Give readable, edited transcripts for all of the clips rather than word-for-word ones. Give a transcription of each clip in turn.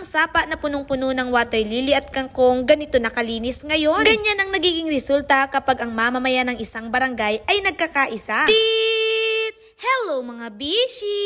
sapa na punong-puno ng water lily at kangkong ganito nakalinis ngayon. Ganyan ang nagiging resulta kapag ang mamamayan ng isang barangay ay nagkakaisa. Hello mga bishi!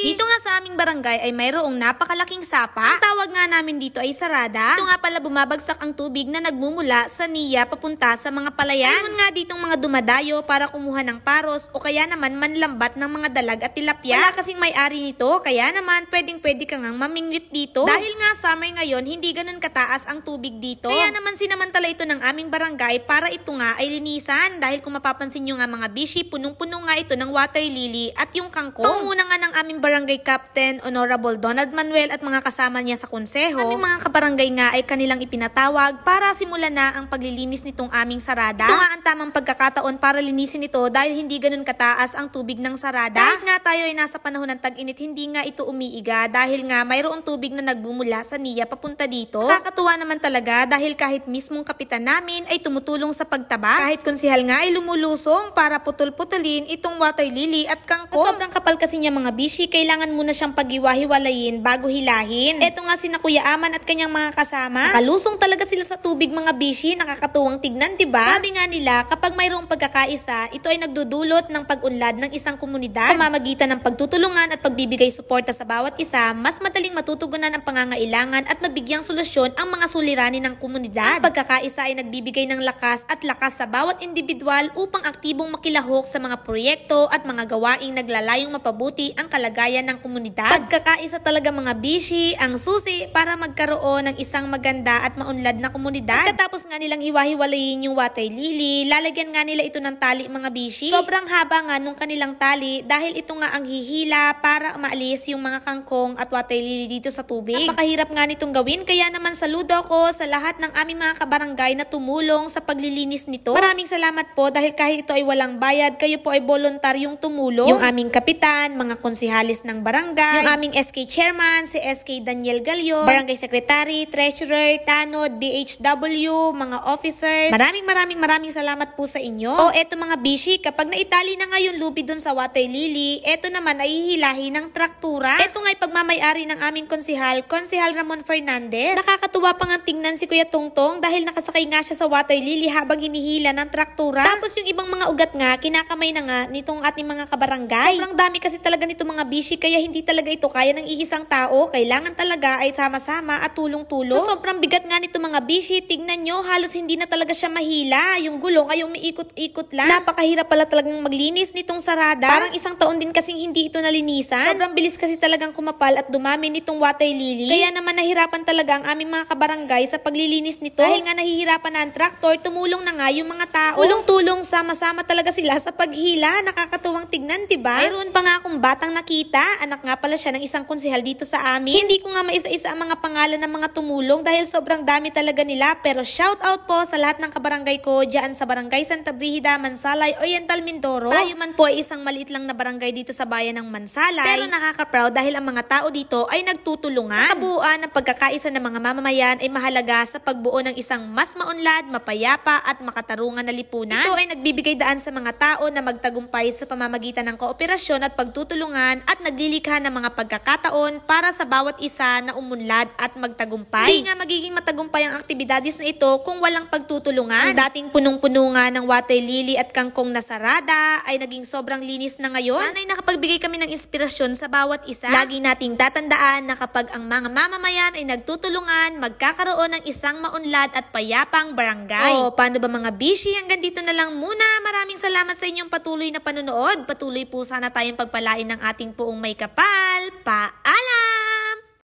Dito nga sa aming barangay ay mayroong napakalaking sapa. Ang tawag nga namin dito ay sarada. Ito nga pala bumabagsak ang tubig na nagmumula sa niya papunta sa mga palayan. Mayroon nga ditong mga dumadayo para kumuha ng paros o kaya naman manlambat ng mga dalag at tilapia. Wala kasing may-ari nito kaya naman pwedeng-pwede ka ngang mamingwit dito. Dahil nga summer ngayon hindi ganun kataas ang tubig dito. Kaya naman sinamantala ito ng aming barangay para ito nga ay linisan. Dahil kung mapapansin nyo nga mga bishi, punong-puno nga ito ng water lily at yung kangkong. Panguna nga ng aming barangay captain, Honorable Donald Manuel at mga kasama niya sa konseho. Aming mga kabarangay nga ay kanilang ipinatawag para simulan na ang paglilinis nitong aming sarada. Ito nga ang tamang pagkakataon para linisin ito dahil hindi ganun kataas ang tubig ng sarada. Kahit nga tayo ay nasa panahon ng tag-init, hindi nga ito umiiga dahil nga mayroong tubig na nagbumula sa niya papunta dito. Nakakatuwa naman talaga dahil kahit mismong kapitan namin ay tumutulong sa pagtabas. Kahit konsehal nga ay lumulusong para putol-putulin itong water lily at kangkong. Sobrang kapal kasi niya mga bishi, kailangan muna siyang paghiwa-hiwalayin bago hilahin. Eto nga sina Kuya Aman at kanyang mga kasama. Nakalusong talaga sila sa tubig mga bishi, nakakatuwang tignan, diba? Sabi nga nila, kapag mayroong pagkakaisa, ito ay nagdudulot ng pag-unlad ng isang komunidad. Sa mamamagitan ng pagtutulungan at pagbibigay suporta sa bawat isa, mas madaling matutugunan ang pangangailangan at mabigyang solusyon ang mga suliranin ng komunidad. Ang pagkakaisa ay nagbibigay ng lakas sa bawat individual upang aktibong makilahok sa mga proyekto at mga gawaing naglalayong mapabuti ang kalagayan ng komunidad. Pagkakaisa talaga mga bishi ang susi para magkaroon ng isang maganda at maunlad na komunidad. Pagkatapos nga nilang hiwa-hiwalayin yung water lily, lalagyan nga nila ito ng tali mga bishi. Sobrang haba nga nung kanilang tali dahil ito nga ang hihila para maalis yung mga kangkong at water lily dito sa tubig. Napakahirap nga nitong gawin kaya naman saludo ko sa lahat ng aming mga kabarangay na tumulong sa paglilinis nito. Maraming salamat po dahil kahit ito ay walang bayad, kayo po ay voluntaryong tumulong. Yung aming kapitan, mga konsihalis ng barangay, yung aming SK chairman, si SK Daniel Galyon, barangay secretary, treasurer, tanod, BHW, mga officers. Maraming salamat po sa inyo. O eto mga bishi, kapag naitali na nga yung lubi dun sa water lily, eto naman ay hihilahin ng traktura. Eto nga ay pagmamayari ng aming konsihal Ramon Fernandez. Nakakatuwa pa nga tingnan si Kuya Tungtong dahil nakasakay nga siya sa water lily habang hinihila ng traktura. Tapos yung ibang mga ugat nga, kinakamay na nga nitong ating mga kabarangay. Sobrang dami kasi talaga nito mga bishi kaya hindi talaga ito kaya ng iisang tao. Kailangan talaga ay sama-sama at tulong-tulong. So sobrang bigat nga nito mga bishi. Tignan nyo, halos hindi na talaga siya mahila. Yung gulong ay umiikot-ikot lang. Napakahirap pala talagang maglinis nitong sarada. Parang isang taon din kasing hindi ito nalinisan. Sobrang bilis kasi talagang kumapal at dumami nitong water lily. Kaya naman nahihirapan talaga ang aming mga kabarangay sa paglilinis nito. Dahil nga nahihirapan na ang traktor, tumulong na nga yung mga tao. Tulong-tulong, sama-sama talaga sila sa paghila. Nakakatuwang tignan, diba? Mayroon pa nga akong batang nakita. Anak nga pala siya ng isang konsehal dito sa amin. Hindi ko nga maisa-isa ang mga pangalan ng mga tumulong dahil sobrang dami talaga nila. Pero shout out po sa lahat ng kabarangay ko dyan sa Barangay Santa Brigida, Mansalay, Oriental, Mindoro. Tayo man po ay isang maliit lang na barangay dito sa bayan ng Mansalay. Pero nakaka-proud dahil ang mga tao dito ay nagtutulungan. Kabuuan ng pagkakaisa ng mga mamamayan ay mahalaga sa pagbuo ng isang mas maunlad, mapayapa at makatarungan na lipunan. Ito ay nagbibigay daan sa mga tao na magtagumpay sa pamamagitan ng kooperasyon at pagtutulungan at naglilikha ng mga pagkakataon para sa bawat isa na umunlad at magtagumpay. Hindi nga magiging matagumpay ang aktibidades na ito kung walang pagtutulungan. Ang dating punong-puno nga ng water lily at kangkong na sarada ay naging sobrang linis na ngayon. Sana'y nakapagbigay kami ng inspirasyon sa bawat isa. Lagi nating tatandaan na kapag ang mga mamamayan ay nagtutulungan, magkakaroon ng isang maunlad at payapang barangay. O, paano ba mga bishi? Hanggang dito na lang muna. Maraming salamat sa inyong patuloy na panonood. Patuloy po sana tayong pagpalain ng ating puong may kapal. Paalam!